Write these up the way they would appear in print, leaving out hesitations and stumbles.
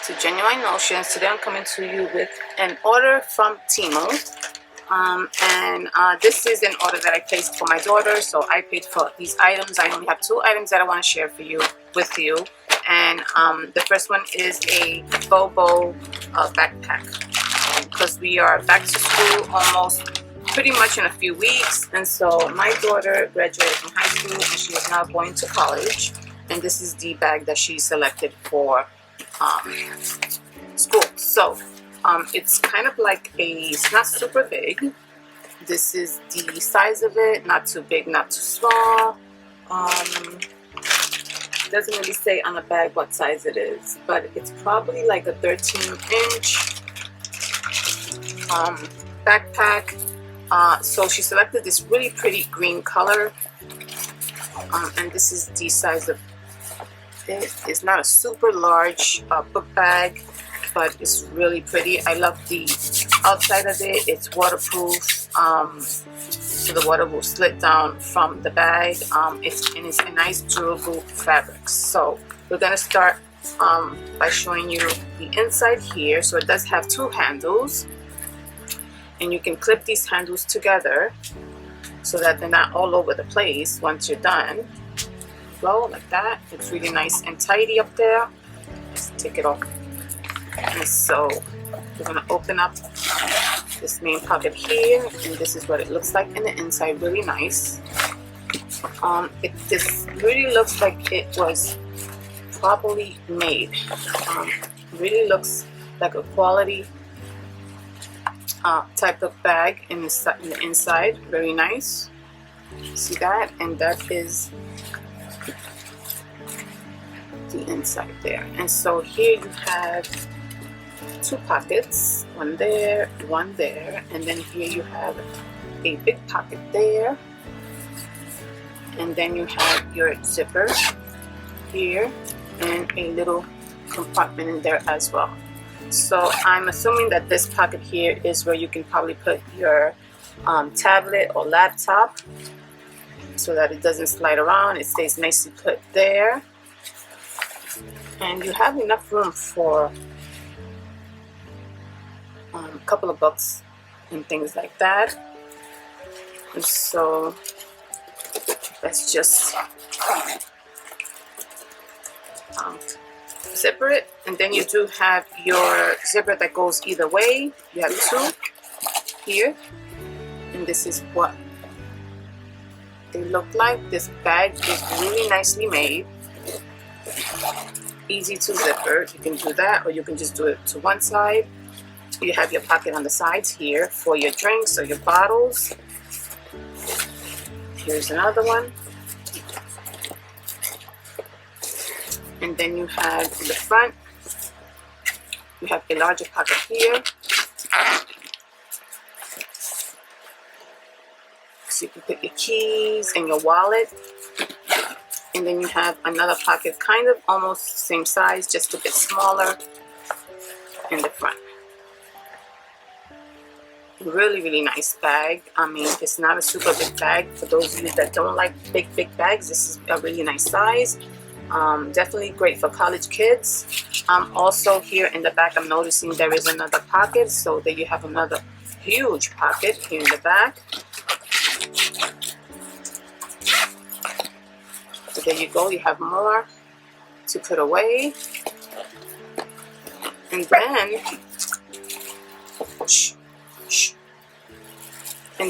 back to Genuynenotions. Today I'm coming to you with an order from TEMU. This is an order that I placed for my daughter, so I paid for these items. I only have 2 items that I want to share with you. And the first one is a BoBo backpack, because we are back to school almost pretty much in a few weeks. And so my daughter graduated from high school and she is now going to college. And this is the bag that she selected for school. So it's kind of like it's not super big. This is the size of it, not too big, not too small. It doesn't really say on the bag what size it is, but it's probably like a 13-inch backpack. So she selected this really pretty green color, and this is the size of it. It's not a super large book bag, but it's really pretty. I love the outside of it. It's waterproof, so the water will slip down from the bag. It's a nice durable fabric. So we're gonna start by showing you the inside here. So it does have 2 handles, and you can clip these handles together so that they're not all over the place once you're done. Flow like that. It's really nice and tidy up there. Let's take it off. And so we're gonna open up this main pocket here, and this is what it looks like in the inside. Really nice. This really looks like it was properly made. Really looks like a quality type of bag in the inside. Very nice. See that? And that is the inside there. And so here you have 2 pockets, one there, and then here you have a big pocket there, and then you have your zipper here and a little compartment in there as well. So I'm assuming that this pocket here is where you can probably put your tablet or laptop so that it doesn't slide around. It stays nicely put there, and you have enough room for a couple of books and things like that. And so let's just zipper it, and then you do have your zipper that goes either way. You have 2 here, and this is what they look like. This bag is really nicely made, easy to zipper. You can do that, or you can just do it to one side. You have your pocket on the sides here for your drinks or your bottles. Here's another one. And then you have in the front, you have a larger pocket here. So you can put your keys and your wallet. And then you have another pocket, kind of almost same size, just a bit smaller in the front. Really, really nice bag. I mean, it's not a super big bag. For those of you that don't like big bags, this is a really nice size. Definitely great for college kids. Also here in the back, I'm noticing there is another pocket, so there you have another huge pocket here in the back. So there you go, you have more to put away. And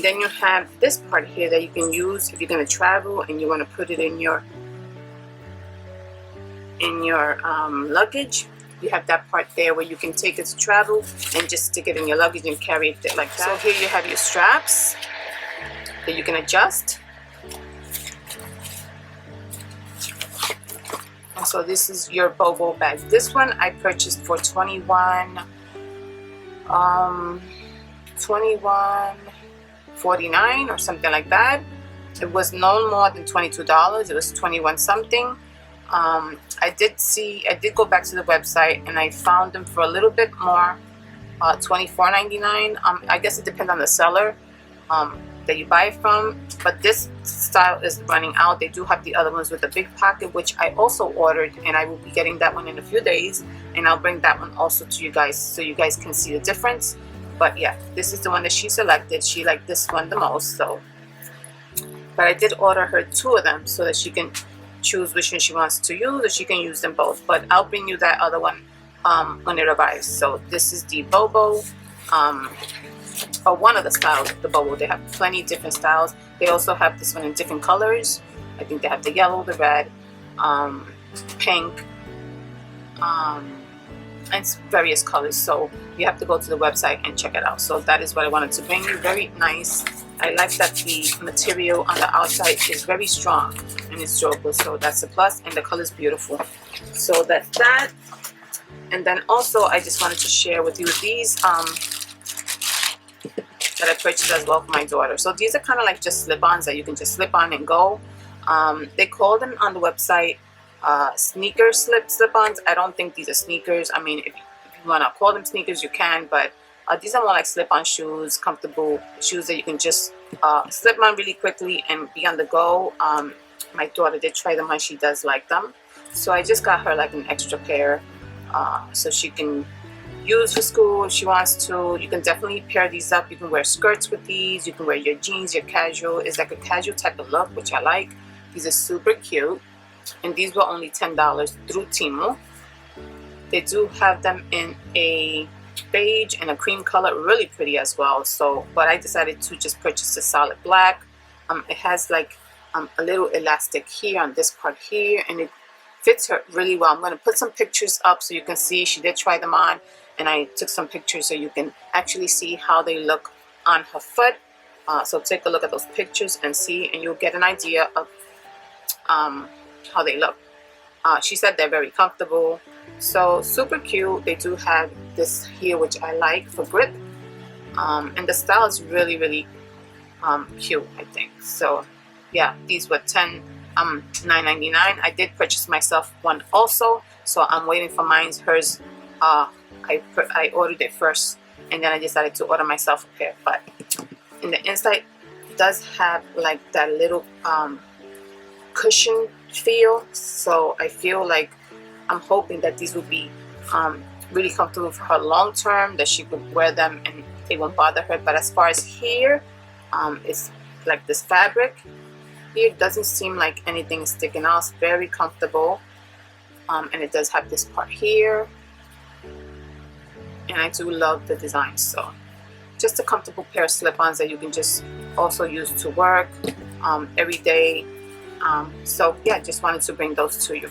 then you have this part here that you can use if you're going to travel and you want to put it in your luggage. You have that part there where you can take it to travel and just stick it in your luggage and carry it like that. So here you have your straps that you can adjust. And so this is your BoBo bag. This one I purchased for $21.49 or something like that. It was no more than $22. It was 21 something. I did go back to the website and I found them for a little bit more, $24.99. I guess it depends on the seller. that you buy it from, but this style is running out. They do have the other ones with the big pocket, which I also ordered, and I will be getting that one in a few days, and I'll bring that one also to you guys so you guys can see the difference. But yeah, this is the one that she selected. She liked this one the most, so. But I did order her 2 of them so that she can choose which one she wants to use, or she can use them both. But I'll bring you that other one when it arrives. So this is the BoBo, or one of the styles of the BoBo. They have plenty of different styles. They also have this one in different colors. I think they have the yellow, the red, pink, and various colors. So you have to go to the website and check it out. So that is what I wanted to bring you. Very nice. I like that the material on the outside is very strong and it's durable, so that's a plus, and the color is beautiful. So that's that. And then also I just wanted to share with you these that I purchased as well for my daughter. So these are kind of like just slip-ons that you can just slip on and go. They call them on the website sneaker slip-ons. I don't think these are sneakers. I mean, if you want to call them sneakers, you can, but these are more like slip-on shoes, comfortable shoes that you can just slip on really quickly and be on the go. My daughter did try them on. She does like them. So I just got her like an extra pair so she can use for school if she wants to. You can definitely pair these up. You can wear skirts with these. You can wear your jeans, your casual. It's like a casual type of look, which I like. These are super cute. And these were only $10 through TEMU. They do have them in a beige and a cream color, really pretty as well. So but I decided to just purchase a solid black. It has like a little elastic here on this part here, and it fits her really well. I'm going to put some pictures up so you can see. She did try them on, and I took some pictures so you can actually see how they look on her foot. So take a look at those pictures and see, and you'll get an idea of how they look. She said they're very comfortable, so super cute. They do have this here, which I like for grip, and the style is really cute, I think. So yeah, these were $9.99. I did purchase myself one also, so I'm waiting for mine. Hers I ordered it first, and then I decided to order myself a pair. But in the inside, it does have like that little cushion feel, so I feel like I'm hoping that these will be really comfortable for her long term, that she could wear them and they won't bother her. But as far as here, it's like this fabric here doesn't seem like anything is sticking out. It's very comfortable, and it does have this part here, and I do love the design. So just a comfortable pair of slip-ons that you can just also use to work every day. So yeah, just wanted to bring those to you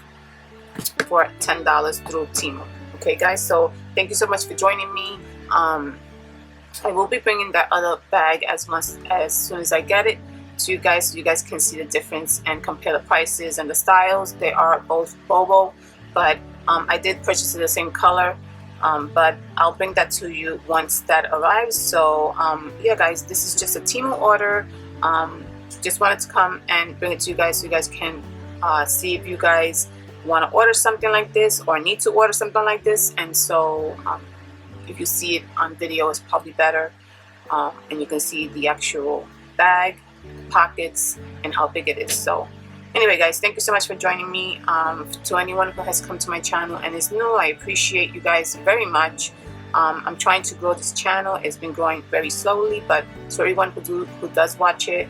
for $10 through TEMU. Okay guys, so thank you so much for joining me. I will be bringing that other bag as soon as I get it to you guys, so you guys can see the difference and compare the prices and the styles. They are both BoBo, but I did purchase the same color, but I'll bring that to you once that arrives. So yeah guys, this is just a TEMU order. Just wanted to come and bring it to you guys so you guys can see if you guys want to order something like this or need to order something like this. And so if you see it on video, it's probably better, and you can see the actual bag, pockets, and how big it is. So anyway guys, thank you so much for joining me. To anyone who has come to my channel and is new, I appreciate you guys very much. I'm trying to grow this channel. It's been growing very slowly, but to everyone who does watch it,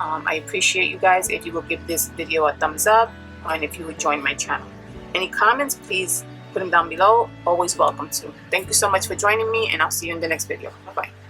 I appreciate you guys if you will give this video a thumbs up, and if you would join my channel. Any comments, please put them down below. Always welcome to. Thank you so much for joining me, and I'll see you in the next video. Bye bye.